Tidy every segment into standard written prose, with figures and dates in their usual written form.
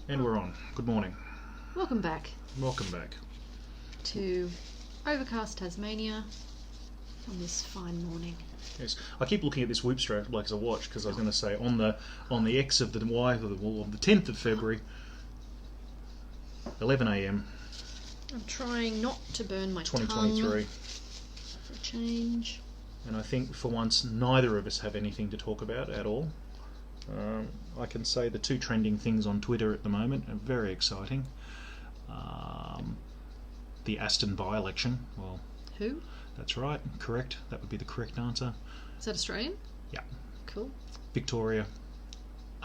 And we're on. Good morning. Welcome back Welcome back. to overcast Tasmania on this fine morning. Yes, I keep looking at this whoop strap like as a watch because I was going to say on the X of the Y of the 10th of February, 11 a.m. I'm trying not to burn my 2023. tongue for a change. And I think for once neither of us have anything to talk about at all. I can say the two trending things on Twitter at the moment are very exciting. The Aston by-election. Well, Who? that's right. Correct. That would be the correct answer. Is that Australian? Yeah. Cool. Victoria.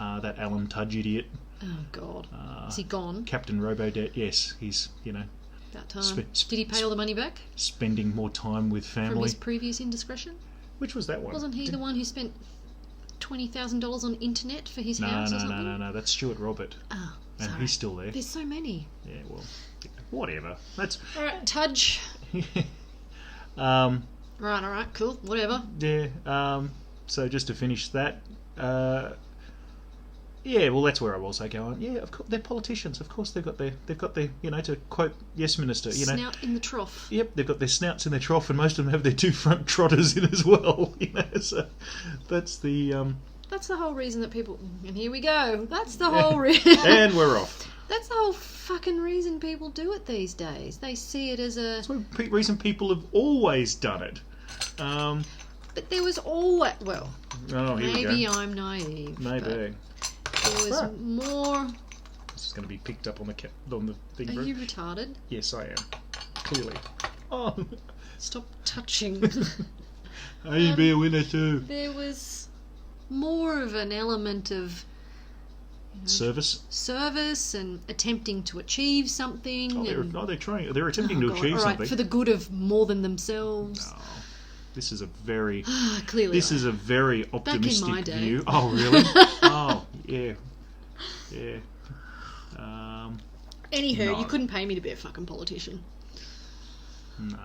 That Alan Tudge idiot. Oh God. Is he gone? Captain Robodet. Yes, he's About time. Did he pay all the money back spending more time with family. from his previous indiscretion? Which was that one? Wasn't he the one who spent $20,000 on internet for his house or something? No. That's Stuart Robert. Oh, And sorry. he's still there. There's so many. Yeah, well, whatever. That's All right, Tudge. um, Right, cool, whatever. yeah. So just to finish that, yeah. Well, that's where I was. I go on. Yeah, of course they're politicians. Of course they've got their to quote Yes Minister. Snout in the trough. Yep, they've got their snouts in their trough, and most of them have their two front trotters in as well. So that's the. That's the whole reason that people... And here we go. That's the whole reason... And we're off. That's the whole fucking reason people do it these days. They see it as a... That's the reason people have always done it. But there was always... Well, Oh, here we maybe go. I'm naive. Maybe. But there was more... This is going to be picked up on the thing. Are you retarded? Yes, I am. Clearly. Oh. Stop touching. I'd be a winner too. There was more of an element of... service and attempting to achieve something. They're trying. They're attempting to achieve all right, something for the good of more than themselves. No, this is a very. Clearly, This is a very optimistic Back in my day. view. Oh really? Oh yeah, yeah. Anywho, No. you couldn't pay me to be a fucking politician. No.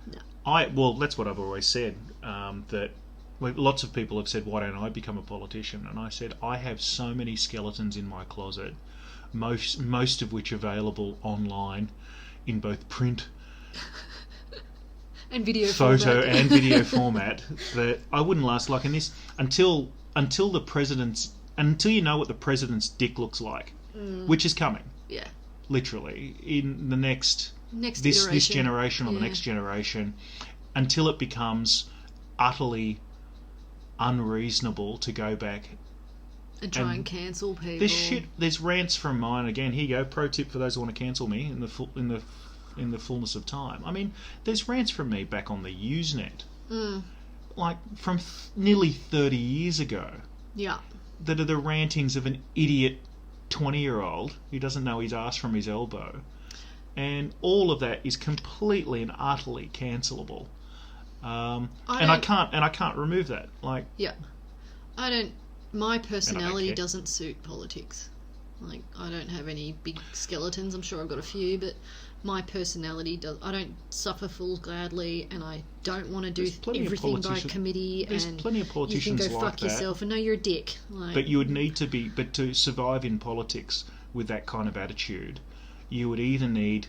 No. Well, that's what I've always said. That lots of people have said, "Why don't I become a politician?" And I said, I have so many skeletons in my closet, most of which are available online, in both print, And video photo format. and video format, that I wouldn't last like in this until you know what the president's dick looks like, which is coming. Yeah. Literally in the next iteration. this generation or the Yeah. next generation, until it becomes utterly unreasonable to go back And try and cancel people. There's rants from mine again. Here you go. Pro tip for those who want to cancel me in the fullness of time. I mean, there's rants from me back on the Usenet, like from nearly 30 years ago. Yeah. That are the rantings of an idiot 20-year-old who doesn't know his ass from his elbow, and all of that is completely and utterly cancelable. I can't remove that. Like, Yeah. My personality care. doesn't suit politics. Like, I don't have any big skeletons. I'm sure I've got a few, but my personality does. I don't suffer fools gladly, and I don't want to do everything by committee. There's and plenty of politicians you can go like fuck that. yourself, and know you're a dick. Like, But you would need to be. But to survive in politics with that kind of attitude, you would either need.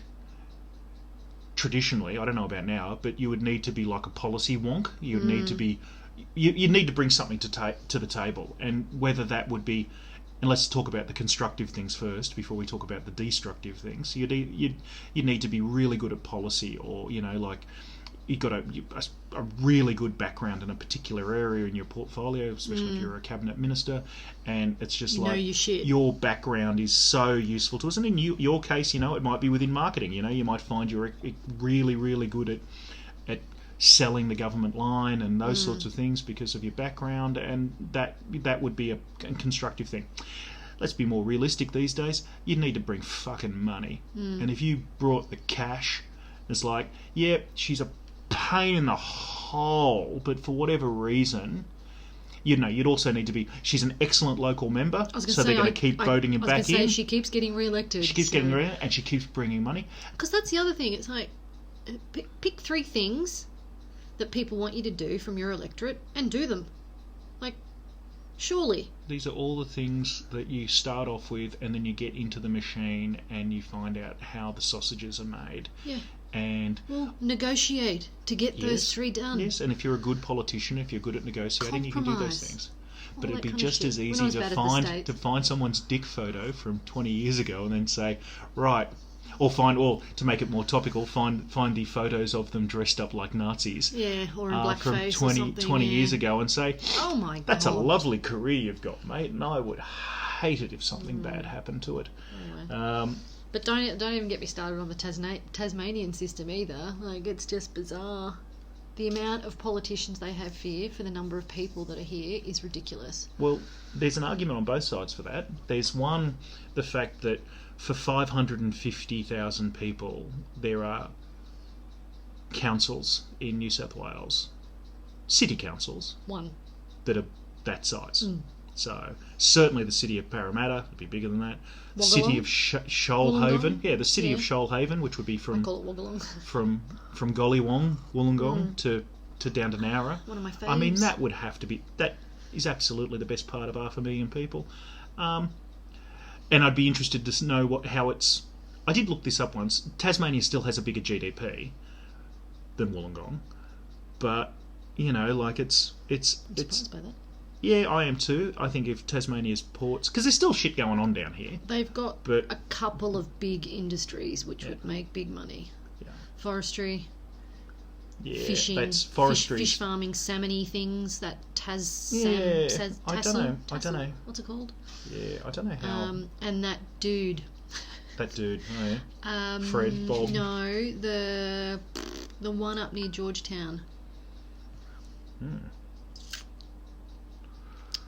Traditionally, I don't know about now, but you would need to be like a policy wonk. You would need to be. You'd need to bring something to the table, and whether that would be. And let's talk about the constructive things first before we talk about the destructive things. You'd need to be really good at policy, or like you've got a really good background in a particular area in your portfolio, especially if you're a cabinet minister, and it's just your background is so useful to us. And in your case, it might be within marketing. You might find you're really, really good at selling the government line and those sorts of things because of your background, and that would be a constructive thing. Let's be more realistic these days. You need to bring fucking money, and if you brought the cash, it's like, yeah, she's a pain in the hole, but for whatever reason, you'd also need to be. She's an excellent local member, so they're going to keep voting him back in. I was going to say she keeps getting re-elected. She keeps getting re-elected, and she keeps bringing money. Because that's the other thing. It's like pick 3 things that people want you to do from your electorate and do them. Like, Surely. These are all the things that you start off with, and then you get into the machine and you find out how the sausages are made. Yeah. And negotiate to get those 3 done. Yes, and if you're a good politician, if you're good at negotiating, you can do those things. But it'd be just as easy to find someone's dick photo from 20 years ago and then say, right, or to make it more topical, find the photos of them dressed up like Nazis. Yeah, or in blackface from 20 years ago, and say, oh my God, that's a lovely career you've got, mate, and I would hate it if something bad happened to it. Anyway. But don't even get me started on the Tasmanian system either. Like, it's just bizarre. The amount of politicians they have here for the number of people that are here is ridiculous. Well, there's an argument on both sides for that. There's one, the fact that for 550,000 people, there are councils in New South Wales, city councils, that are that size. So certainly the city of Parramatta would be bigger than that. The city of Shoalhaven, the city of Shoalhaven, which would be from from Gollywong, Wollongong to down to Nowra. One of my faves. I mean, that would have to be. That is absolutely the best part of 500,000 people. And I'd be interested to know how it's. I did look this up once. Tasmania still has a bigger GDP than Wollongong, but it's. I'm surprised by that. Yeah, I am too. I think if Tasmania's ports, because there's still shit going on down here. They've got a couple of big industries which would make big money. Yeah. Forestry. Yeah, fishing, that's forestry. Fish farming, salmon-y things. That I don't know. What's it called? Yeah, I don't know how. And that dude. That dude, oh yeah. Fred, Bob. No, the one up near Georgetown.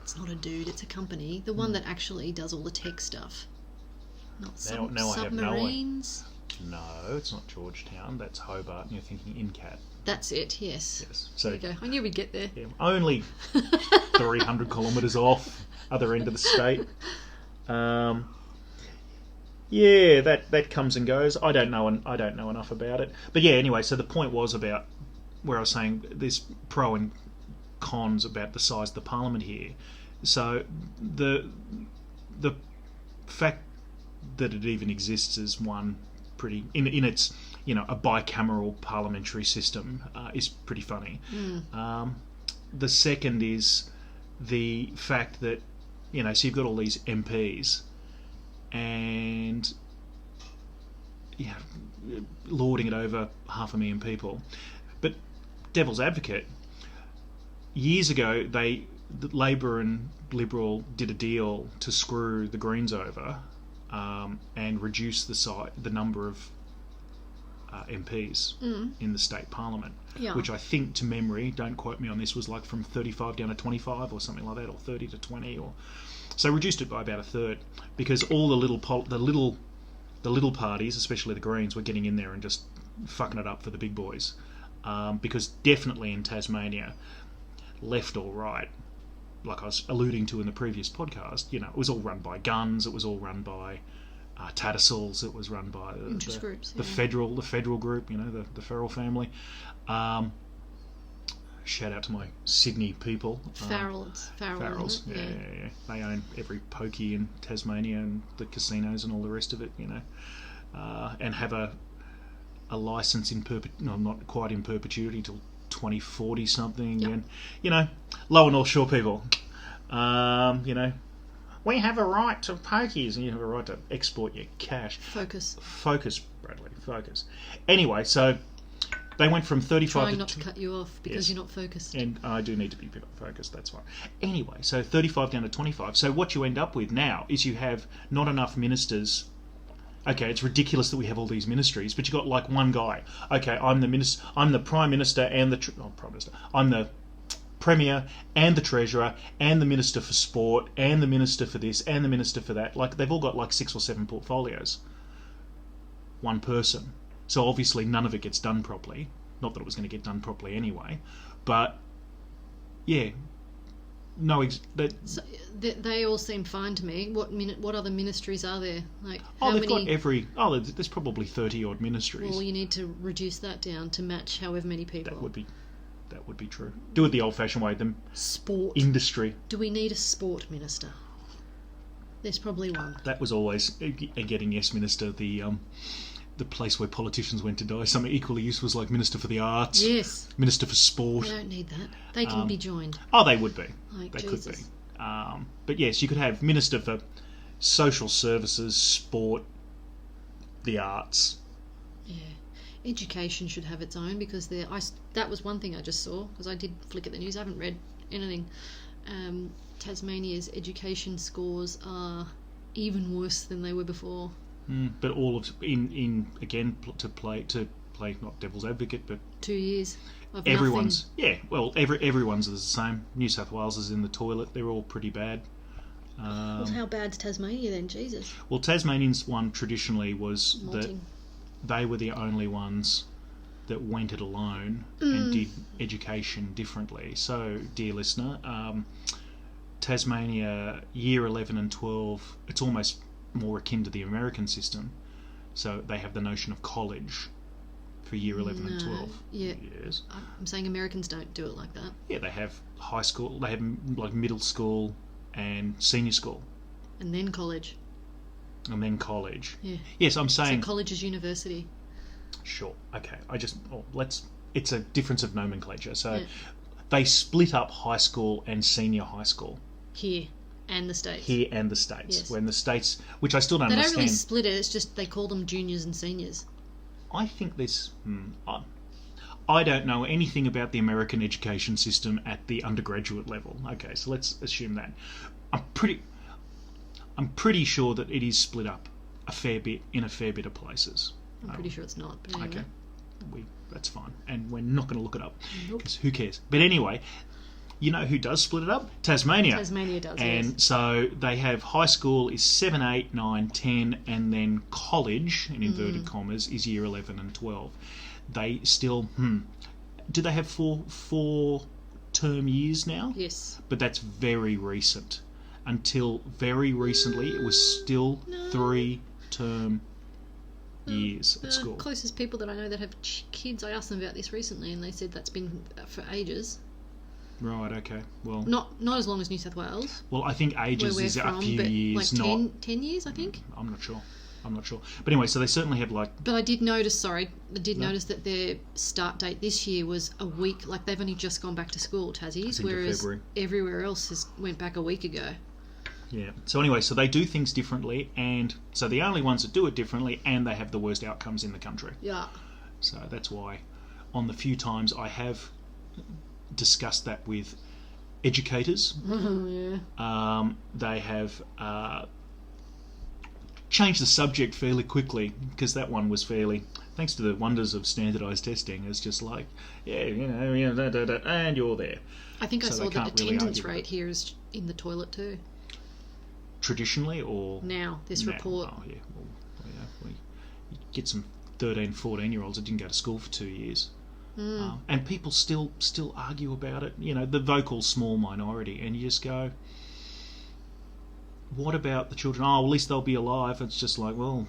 It's not a dude, it's a company. The one that actually does all the tech stuff. Not submarines. No, it's not Georgetown. That's Hobart, and you're thinking INCAT. That's it, yes. So, there you go. I knew we'd get there. Yeah, only 300 kilometres off, other end of the state. Yeah, that comes and goes. I don't know enough about it. But yeah, anyway, so the point was about where I was saying there's pro and cons about the size of the parliament here. So the fact that it even exists is one pretty in its a bicameral parliamentary system is pretty funny. The second is the fact that so you've got all these MPs and lording it over 500,000 people, but devil's advocate, years ago Labor and Liberal did a deal to screw the Greens over and reduce the number of MPs in the state parliament, which I think, to memory, don't quote me on this, was like from 35 down to 25 or something like that, or 30 to 20, or so reduced it by about a third, because all the little parties, especially the Greens, were getting in there and just fucking it up for the big boys, because definitely in Tasmania, left or right, like I was alluding to in the previous podcast, it was all run by guns, it was all run by Tattersalls, it was run by the federal group, the Farrell family. Shout out to my Sydney people. Farrells. Yeah. They own every pokey in Tasmania and the casinos and all the rest of it, and have a license not quite in perpetuity till 2040 something. Yep. And lower North Shore people, we have a right to pokies and you have a right to export your cash. Focus, Bradley, focus. Anyway, so they went from 35 trying not to cut you off because you're not focused, and I do need to be focused, that's fine. Anyway, so 35 down to 25. So what you end up with now is you have not enough ministers. Okay, it's ridiculous that we have all these ministries, but you've got like one guy. Okay, I'm the Prime Minister and I'm the Premier and the Treasurer and the Minister for Sport and the Minister for this and the Minister for that. Like, they've all got like 6 or 7 portfolios. One person. So obviously none of it gets done properly. Not that it was going to get done properly anyway. But, yeah. So they all seem fine to me. What other ministries are there? Like, there's probably 30 odd ministries. Well, you need to reduce that down to match however many people. That would be That would be true. Do it the old-fashioned way. The sport. Industry. Do we need a sport minister? There's probably one. That was always, again, yes, minister, the place where politicians went to die. Something equally useful was like Minister for the Arts. Yes. Minister for Sport. They don't need that. They can be joined. Oh, they would be. Like, they Jesus. could be. But yes, you could have Minister for Social Services, Sport, the Arts. Yeah. Education should have its own, because that was one thing I just saw, because I did flick at the news. I haven't read anything. Tasmania's education scores are even worse than they were before. But all of to play not devil's advocate, but 2 years of everyone's nothing. everyone's the same. New South Wales is in the toilet. They're all pretty bad. Well, how bad's Tasmania then? Jesus. Well, Tasmanian's one traditionally was Malting. that they were the only ones that went it alone and did education differently. So, dear listener, Tasmania year 11 and 12, it's almost more akin to the American system. So they have the notion of college for year 11 and 12. Yeah. Yes. I'm saying Americans don't do it like that. Yeah, they have high school, they have like middle school and senior school. And then college. And then college. Yeah. Yes, I'm saying... So college is university. Sure. Okay. It's a difference of nomenclature. So they split up high school and senior high school. Here. And the States. Here and the States. Yes. When the States... Which I still don't understand. understand. They don't really split it. It's just they call them juniors and seniors. I think this... I don't know anything about the American education system at the undergraduate level. Okay, so let's assume that. I'm pretty sure that it is split up a fair bit in a fair bit of places. I'm pretty sure it's not. But anyway. Okay, that's fine, and we're not going to look it up because who cares? But anyway, you know who does split it up? Tasmania. Tasmania does. And yes. so they have high school is 7, 8, 9, 10, and then college in inverted commas is year 11 and 12. They still do they have four term years now? Yes. But that's very recent. Until very recently, it was still 3 term years at school. The closest people that I know that have kids, I asked them about this recently, and they said that's been for ages. Right. Okay. Well, not as long as New South Wales. Well, I think ages is a few years, like not 10 years, I think. I'm not sure. But anyway, so they certainly have like... But I did notice, notice that their start date this year was a week, like they've only just gone back to school, Tassies, whereas February. Everywhere else went back a week ago. Yeah. So anyway, so they do things differently, and so the only ones that do it differently, and they have the worst outcomes in the country. Yeah. So that's why on the few times I have discussed that with educators, they have... changed the subject fairly quickly, because that one was fairly, thanks to the wonders of standardised testing, it's just like, and you're there. I think I saw that attendance rate here is in the toilet too. Traditionally, or now this report? Oh yeah, well, you get some 13, 14-year-olds that didn't go to school for 2 years, and people still argue about it. You know, the vocal small minority, and you just go, what about the children? Oh, well, at least they'll be alive. It's just like, well,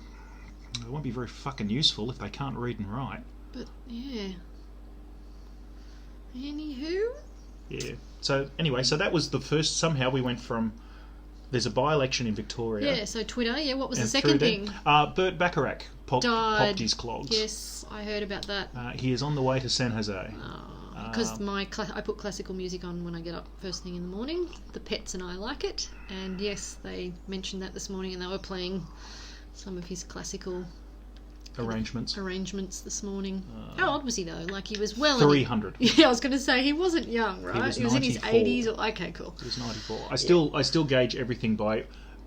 they won't be very fucking useful if they can't read and write. But, yeah. Anywho? Yeah. So, anyway, so that was the first... Somehow we went from... There's a by-election in Victoria. Yeah, so Twitter, what was the second thing? Burt Bacharach popped his clogs. Yes, I heard about that. He is on the way to San Jose. Because I put classical music on when I get up first thing in the morning. The pets and I like it. And yes, they mentioned that this morning, and they were playing some of his classical arrangements this morning. How old was he though? Like, he was well 300. Yeah, I was going to say he wasn't young, right? He was in his 80s. Okay, cool. He was 94. I still gauge everything by,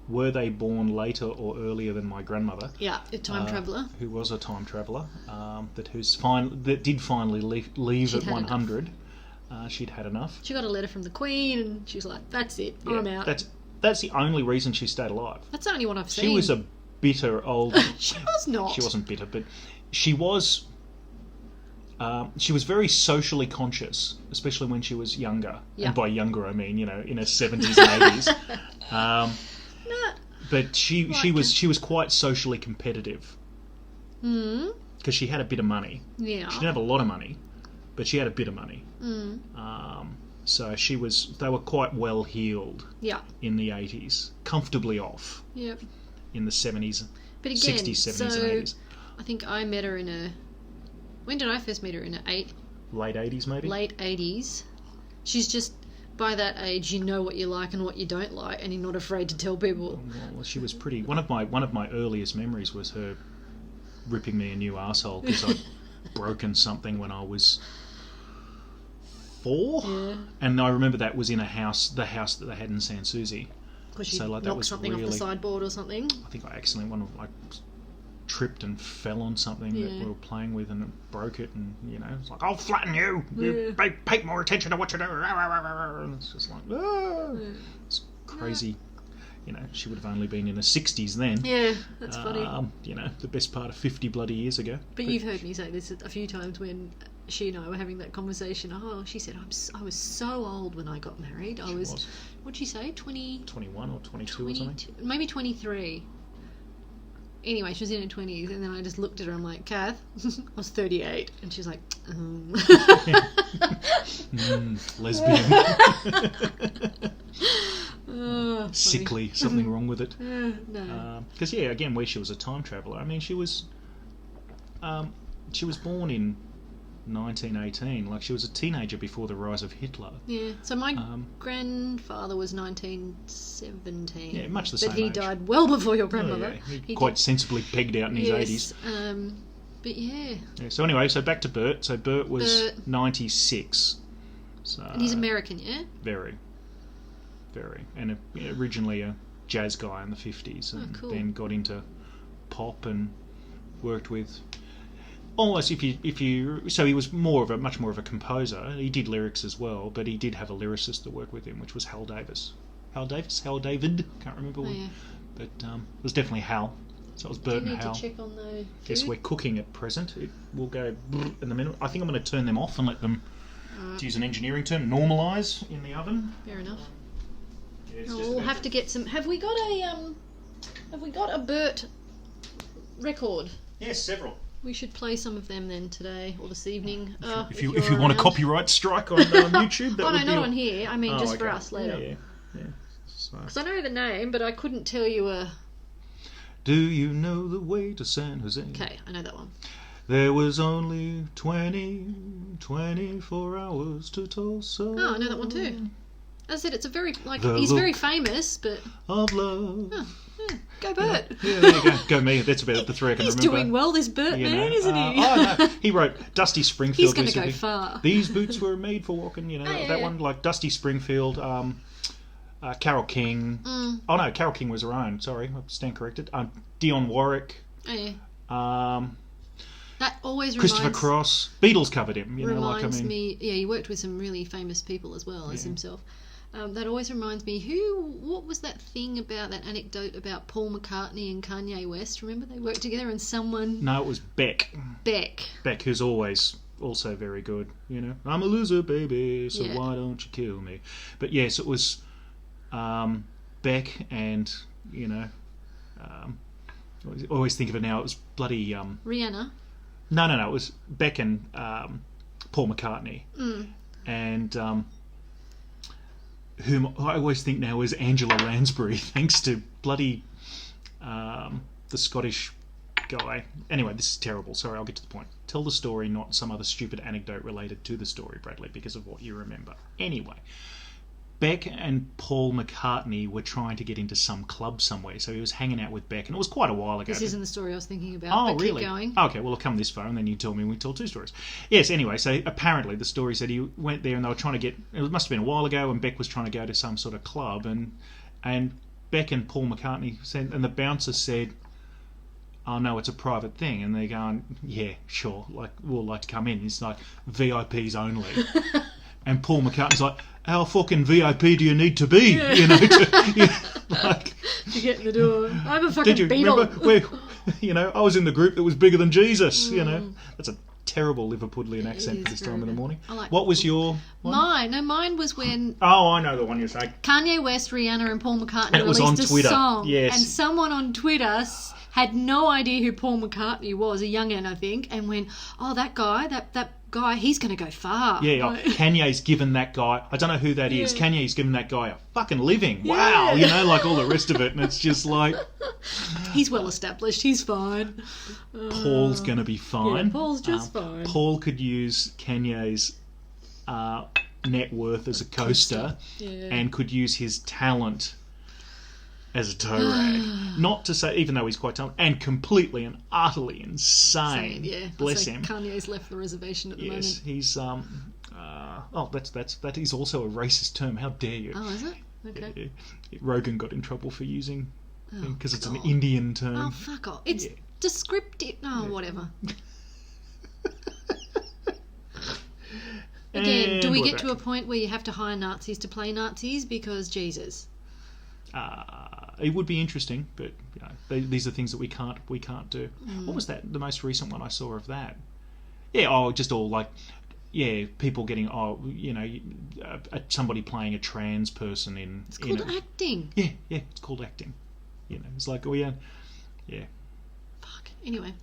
were they born later or earlier than my grandmother? Yeah, a time traveller. Who was a time traveller, that did finally leave at 100. She'd had enough. She got a letter from the Queen, and she was like, "That's it, I'm out." That's the only reason she stayed alive. That's the only one I've seen. She was a bitter old... She was not. She wasn't bitter, but she was... she was very socially conscious, especially when she was younger. Yeah. And by younger, I mean, in her 70s and 80s. But she was quite socially competitive. Because she had a bit of money. Yeah. She didn't have a lot of money, but she had a bit of money. So they were quite well heeled in the 80s, comfortably off in the 70s, but again, 60s, 70s and 80s. I think I met her when did I first meet her? Late 80s maybe? Late 80s. She's just, by that age, you know what you like and what you don't like, and you're not afraid to tell people. Well, she was pretty... One of my earliest memories was her ripping me a new arsehole because I'd broken something when I was 4. Yeah. And I remember that was in the house that they had in Sans Souci. Because you knocked something off the sideboard or something? I think I accidentally tripped and fell on something that we were playing with and it broke it, and it's like, I'll flatten you. You pay more attention to what you do. And it's just like, it's crazy. She would have only been in her 60s then. Yeah, that's funny. The best part of 50 bloody years ago. But you've heard me say this a few times when she and I were having that conversation. Oh, she said, I was so old when I got married. I was, what'd she say, 21 or 22 or something? Maybe 23. Anyway, she was in her 20s, and then I just looked at her, I'm like, Kath, I was 38. And she was like, lesbian. Sickly, something wrong with it. No. Because, again, where she was a time traveller. I mean, she was born in 1918. Like, she was a teenager before the rise of Hitler. Yeah, so my grandfather was 1917. Yeah, much the same But he age. Died well before your grandmother. He quite sensibly pegged out in his 80s. But yeah. So anyway, Back to Burt. So Burt was 96. So, and he's American, yeah? Very. Very. And originally a jazz guy in the 50s. And then got into pop and worked with... Almost, if you so he was much more of a composer. He did lyrics as well, but he did have a lyricist that worked with him, which was Hal David, can't remember. But it was definitely Hal. So it was Burt and Hal. Do you need to check on the food? Yes, we're cooking at present. It will go in a minute. I think I'm going to turn them off and let them, to use an engineering term, normalise in the oven. Fair enough. Yeah, we'll have to get some. Have we got a Burt record? Yes, several. We should play some of them then today or this evening. If you want a copyright strike on YouTube, that would be... not on here. I mean, just for us later. Yeah. Because I know the name, but I couldn't tell you a... Do you know the way to San Jose? Okay, I know that one. There was only 24 hours to Tulsa. Oh, I know that one too. As I said, it's a very, he's very famous, but... Of love. Oh, go Burt. Yeah, there you go. Go me. That's about the 3 I can He's remember. He's doing well, this Burt man, isn't he? No. He wrote Dusty Springfield. He's going to go far. These boots were made for walking, that one, like Dusty Springfield, Carole King. Oh, no, Carole King was her own. Sorry, I stand corrected. Dionne Warwick. Oh, yeah. That always Christopher Cross. Beatles covered him. Reminds me... Yeah, he worked with some really famous people as well as himself. That always reminds me, what was that thing about, that anecdote about Paul McCartney and Kanye West? Remember they worked together and someone... No, it was Beck. Beck, who's always also very good, I'm a loser, baby, so why don't you kill me? But yes, it was Beck and, I always think of it now, it was bloody... Rihanna? No, it was Beck and Paul McCartney. And... whom I always think now is Angela Lansbury, thanks to bloody the Scottish guy. Anyway, this is terrible. Sorry, I'll get to the point. Tell the story, not some other stupid anecdote related to the story, Bradley, because of what you remember. Anyway, Beck and Paul McCartney were trying to get into some club somewhere, so he was hanging out with Beck, and it was quite a while ago. This isn't the story I was thinking about. Oh, but really? Keep going. Okay, well, I'll come this far, and then you tell me we tell 2 stories. Yes, anyway, so apparently the story said he went there, and they were trying to get... It must have been a while ago, and Beck was trying to go to some sort of club, and Beck and Paul McCartney said, and the bouncer said, oh, no, it's a private thing. And they're going, yeah, sure, we'll like to come in. It's like, VIPs only. And Paul McCartney's like, how fucking VIP do you need to be? Yeah. To get in the door. I'm a fucking Beatle. Remember, I was in the group that was bigger than Jesus, That's a terrible Liverpudlian accent for this time of the morning. What was your one? Mine was when... Oh, I know the one you're saying. Kanye West, Rihanna and Paul McCartney and it was released on Twitter. A song. Yes. And someone on Twitter had no idea who Paul McCartney was, a young'un, I think, and went, oh, that guy, that guy, he's going to go far. Yeah, Like, Kanye's given that guy, I don't know who that is, Kanye's given that guy a fucking living. Yeah. Wow, you know, like all the rest of it. And it's just like... he's well established, he's fine. Paul's going to be fine. Yeah, Paul's just fine. Paul could use Kanye's net worth as a coaster and could use his talent as a toe rag. Not to say, even though he's quite talented, and completely and utterly insane. Bless him. Kanye's left the reservation at the moment. Yes, he's that is also a racist term. How dare you? Oh, is it? Okay. Rogan got in trouble for using because it's an Indian term. Oh, fuck off! It's descriptive. No, whatever. Again, do we get to a point where you have to hire Nazis to play Nazis? Because Jesus. It would be interesting, but you know, these are things that we can't do. What was that? The most recent one I saw of that? Yeah, just all like, people getting somebody playing a trans person in. It's called acting. Yeah, it's called acting. You know, it's like Fuck. Anyway.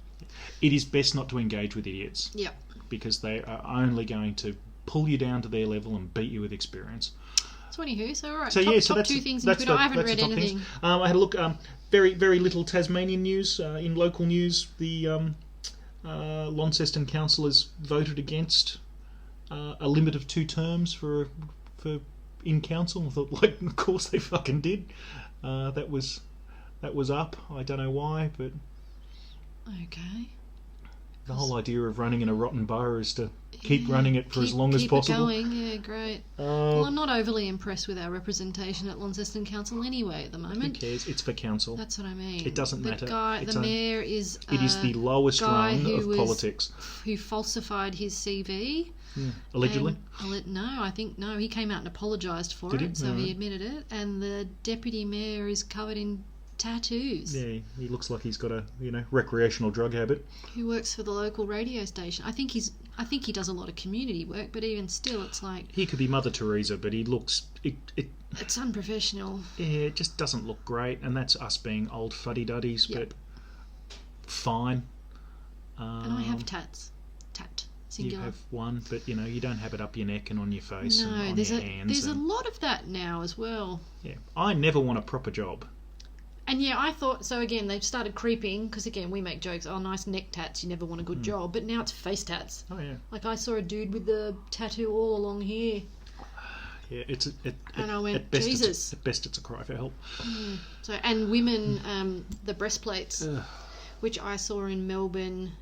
It is best not to engage with idiots. Yep. Because they are only going to pull you down to their level and beat you with experience. So anyway, top that's, two things in Twitter. I haven't read anything. I had a look. Very, very little Tasmanian news. In local news, the Launceston Council has voted against a limit of 2 terms for in council. I thought, like, of course they fucking did. That was up. I don't know why, but okay. The whole idea of running in a rotten borough is to keep running it for as long as possible. Keep it going, yeah, great. Well, I'm not overly impressed with our representation at Launceston Council anyway at the moment. Who cares? It's for council. That's what I mean. It doesn't matter. The mayor is it is the lowest rung of politics. Who falsified his CV. Allegedly? No, he came out and apologised for it, so he admitted it. And the deputy mayor is covered in tattoos. Yeah, he looks like he's got a recreational drug habit. Who works for the local radio station? I think he does a lot of community work, but even still, it's like he could be Mother Teresa, but he looks it's unprofessional. Yeah, it just doesn't look great, and that's us being old fuddy-duddies. But fine. And I have tat singular. You have one, but you don't have it up your neck and on your face and on there's your hands. There's a lot of that now as well. Yeah, I never want a proper job. And I thought, so again, they've started creeping, because again, we make jokes, nice neck tats, you never want a good job, but now it's face tats. Oh, yeah. Like, I saw a dude with the tattoo all along here. Yeah, and I went, at best Jesus. At best, it's a cry for help. So, and women, the breastplates, which I saw in Melbourne,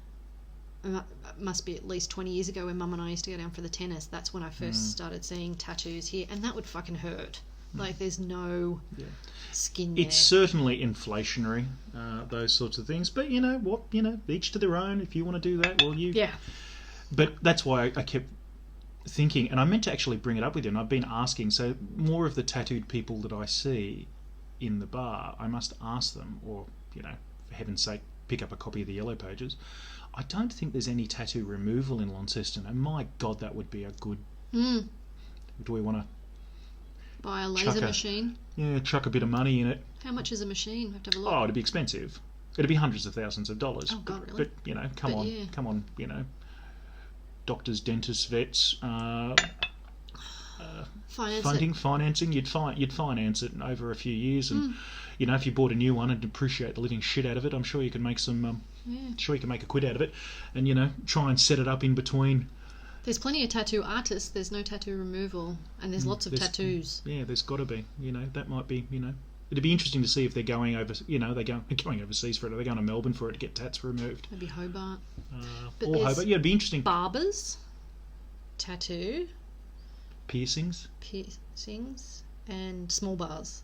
must be at least 20 years ago when Mum and I used to go down for the tennis. That's when I first started seeing tattoos here, and that would fucking hurt. Like, there's no skin there. It's certainly inflationary, those sorts of things. But you know what? Each to their own. If you want to do that, well, you... Yeah. But that's why I kept thinking, and I meant to actually bring it up with you, and I've been asking, so more of the tattooed people that I see in the bar, I must ask them, or, for heaven's sake, pick up a copy of the Yellow Pages. I don't think there's any tattoo removal in Launceston, and my God, that would be a good... Do we want to... Buy a laser machine? Yeah, chuck a bit of money in it. How much is a machine? We have to have a look. Oh, it'd be expensive. It'd be hundreds of thousands of dollars. Oh, God, really? But, come on, doctors, dentists, vets, financing, you'd finance it over a few years, and if you bought a new one and appreciate the living shit out of it, I'm sure you could make sure you can make a quid out of it, and try and set it up in between. There's plenty of tattoo artists. There's no tattoo removal, and there's lots of tattoos. Yeah, there's got to be. That might be. It'd be interesting to see if they're going over. They're going overseas for it. Are they going to Melbourne for it to get tats removed? Maybe Hobart. Or Hobart. Yeah, it'd be interesting. Barbers, tattoo, piercings, and small bars.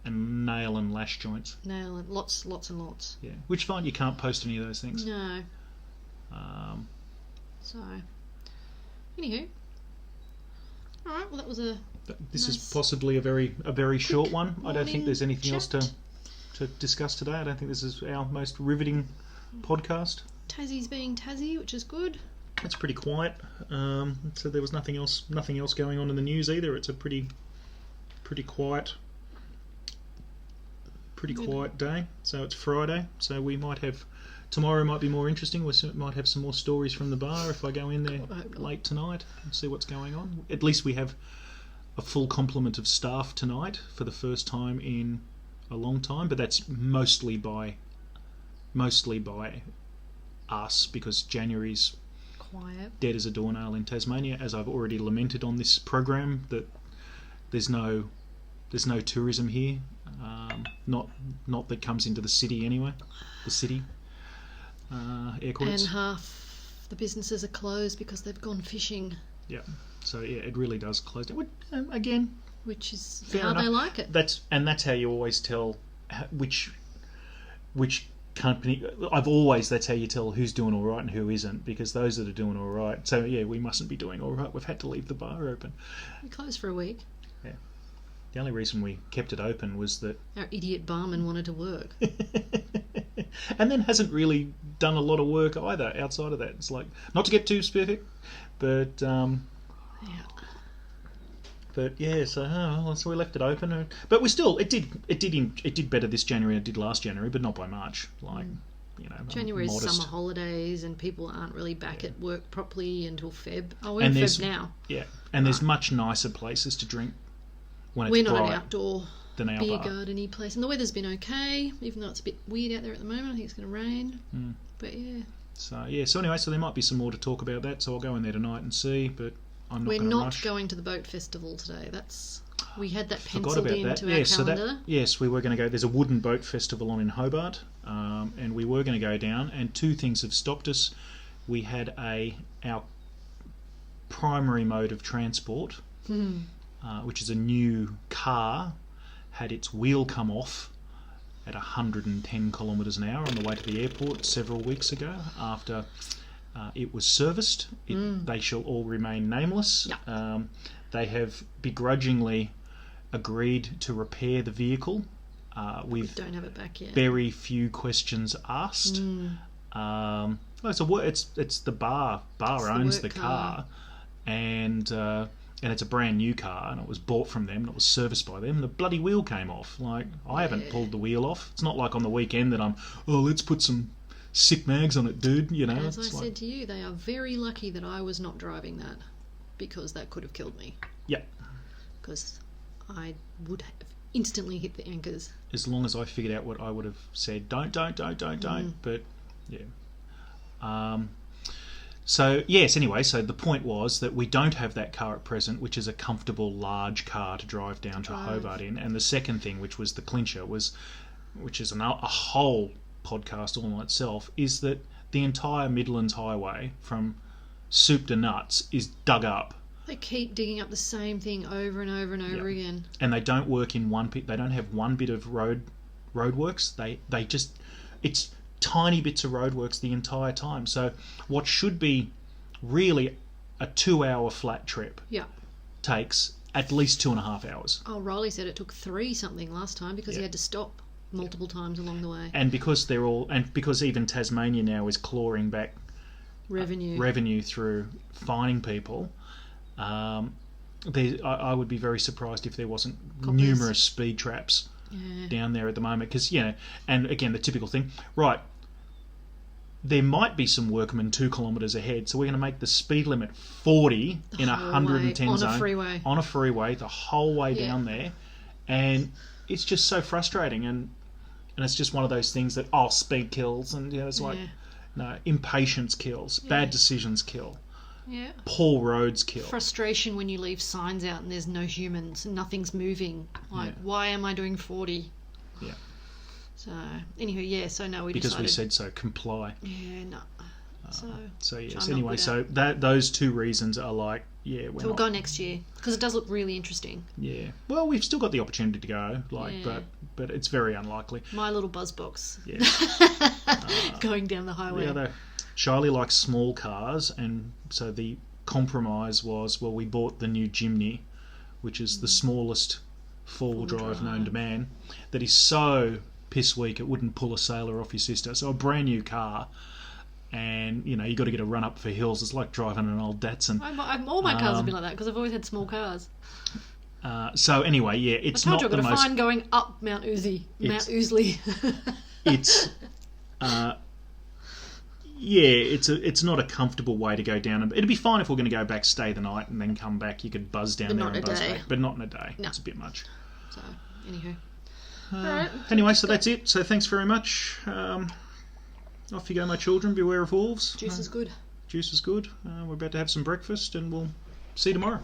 And nail and lash joints. Nail and lots and lots. Yeah, which fine. You can't post any of those things. No. So. Anywho, all right. Well, that was This is possibly a very short one. I don't think there's anything else to discuss today. I don't think this is our most riveting podcast. Tassie's being Tassie, which is good. It's pretty quiet. So there was nothing else going on in the news either. It's a pretty quiet day. So it's Friday. So we might have tomorrow might be more interesting. We might have some more stories from the bar if I go in there late tonight and see what's going on. At least we have a full complement of staff tonight for the first time in a long time, but that's mostly by us, because January's quiet, dead as a doornail in Tasmania, as I've already lamented on this program, that there's no tourism here, not that comes into the city anyway, the city, air quotes. And half the businesses are closed because they've gone fishing. Yeah, so yeah, it really does close down. Again, which is fair how enough. they like it. That's how you always tell which company. That's how you tell who's doing all right and who isn't, because those that are doing all right. So yeah, we mustn't be doing all right. We've had to leave the bar open. We closed for a week. Yeah, the only reason we kept it open was that our idiot barman wanted to work, and then hasn't really done a lot of work either outside of that. It's like, not to get too specific, but so we left it open. But we still, it did better this January than it did last January, but not by much. January's modest. summer holidays, and people aren't really back at work properly until Feb. Oh, we're in Feb now. Yeah, and there's much nicer places to drink when it's We're bright not an outdoor than our beer bar. garden-y place, and the weather's been okay, even though it's a bit weird out there at the moment. I think it's going to rain, but yeah. So anyway, there might be some more to talk about that. So I'll go in there tonight and see, but I'm not. We're going to not rush. going to the boat festival today. We had that Forgot penciled about into that. our calendar. Yes, we were going to go. There's a wooden boat festival on in Hobart, and we were going to go down. And two things have stopped us. We had our primary mode of transport, which is a new car, had its wheel come off at 110 kilometres an hour on the way to the airport several weeks ago after it was serviced. They shall all remain nameless. Yeah. They have begrudgingly agreed to repair the vehicle with don't have it back yet. Very few questions asked. It's the bar owns the car, and it's a brand new car, and it was bought from them and it was serviced by them. The bloody wheel came off. Like, I haven't pulled the wheel off. It's not like on the weekend that let's put some sick mags on it, dude. As I said to you, they are very lucky that I was not driving that, because that could have killed me. Yeah. Because I would have instantly hit the anchors. As long as I figured out what I would have said, don't. But yeah. So yes. Anyway, so the point was that we don't have that car at present, which is a comfortable large car to drive down to Hobart in. And the second thing, which was the clincher, which is a whole podcast all in itself, is that the entire Midlands Highway from soup to nuts is dug up. They keep digging up the same thing over and over and over again. And they don't work in one bit. They don't have one bit of roadworks. They just, it's tiny bits of roadworks the entire time. So what should be really a 2-hour flat trip takes at least 2.5 hours. Oh, Riley said it took 3 something last time because he had to stop multiple times along the way. And because because even Tasmania now is clawing back revenue through fining people, I would be very surprised if there wasn't numerous speed traps down there at the moment. Because and again, the typical thing, right? There might be some workmen 2 kilometres ahead, so we're going to make the speed limit 40 in 110 zone on a freeway the whole way down there, and it's just so frustrating. And it's just one of those things that speed kills, and it's like no, impatience kills, bad decisions kill. Yeah. Poor roads kill. Frustration when you leave signs out and there's no humans and nothing's moving. Like, why am I doing 40? Yeah. So, anyway, so no, we because decided... we said so, comply. Yeah, no. So yes, anyway, so those two reasons are like, we'll go next year, because it does look really interesting. Yeah. Well, we've still got the opportunity to go, but it's very unlikely. My little buzz box. Yeah. Going down the highway. Yeah, Charlie likes small cars, and so the compromise was, we bought the new Jimny, which is the smallest four-wheel drive known to man, that is so piss weak it wouldn't pull a sailor off your sister. So a brand new car, and you got to get a run up for hills. It's like driving an old Datsun. All my cars have been like that because I've always had small cars. So anyway, it's not the most. I've got a fine going up Mount Ousley. It's Yeah, it's not a comfortable way to go down. It'd be fine if we're going to go back, stay the night, and then come back. You could buzz down there and buzz back, but not in a day. No. It's a bit much. So, anywho. Right. Anyway, so that's it. So thanks very much. Off you go, my children. Beware of wolves. Juice is good. Juice is good. We're about to have some breakfast, and we'll see you tomorrow.